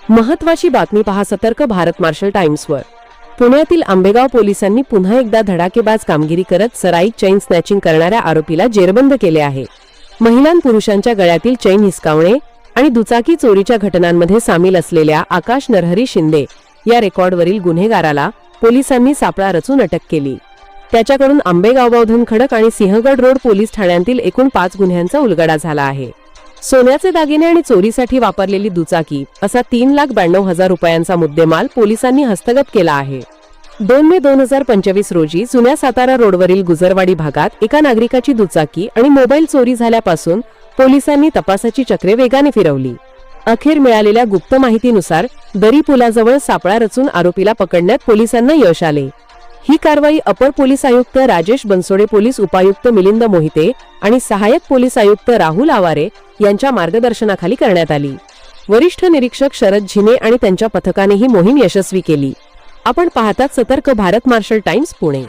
महत्त्वाची बातमी पहा सतर्क भारत मार्शल टाइम्सवर। पुण्यातील आंबेगाव पोलिसांनी पुन्हा एकदा धडाकेबाज कामगिरी करत सराईत चैन स्नॅचिंग करणाऱ्या आरोपीला जेरबंद केले आहे। महिला पुरुषांच्या गळ्यातील चैन हिसकावणे आणि दुचाकी चोरीच्या घटनांमध्ये सामील असलेल्या आकाश नरहरी शिंदे या रेकॉर्डवरील गुन्हेगाराला पोलिसांनी सापळा रचून अटक केली। त्याच्याकडून आंबेगाव बौद्धन खडक आणि सिंहगड रोड पोलीस ठाण्यांतील एकूण 5 गुन्ह्यांचा उलगडा झाला आहे। सोन्याचे दागिने आणि चोरीसाठी वापरलेली दुचाकी असा 3,92,000 रुपयांचा मुद्देमाल पोलिसांनी हस्तगत केला आहे। 2 मे 2025 रोजी जुन्या सातारा रोडवरील गुजरवाडी भागात एका नागरिकाची दुचाकी आणि मोबाईल चोरी झाल्यापासून पोलिसांनी तपासाची चक्रे वेगाने फिरवली। अखेर मिळालेल्या गुप्त माहितीनुसार दरी पुलाजवळ सापळा रचून आरोपीला पकडण्यात पोलिसांना यश आले। ही कारवाई अपर पोलीस आयुक्त राजेश बनसोडे, पोलीस उपायुक्त मिलिंद मोहिते आणि सहाय्यक पोलीस आयुक्त राहुल आवारे यांच्या मार्गदर्शनाखाली करण्यात आली। वरिष्ठ निरीक्षक शरद झिने आणि त्यांच्या पथकाने ही मोहीम यशस्वी केली। आपण पाहतात सतर्क भारत मार्शल टाइम्स पुणे।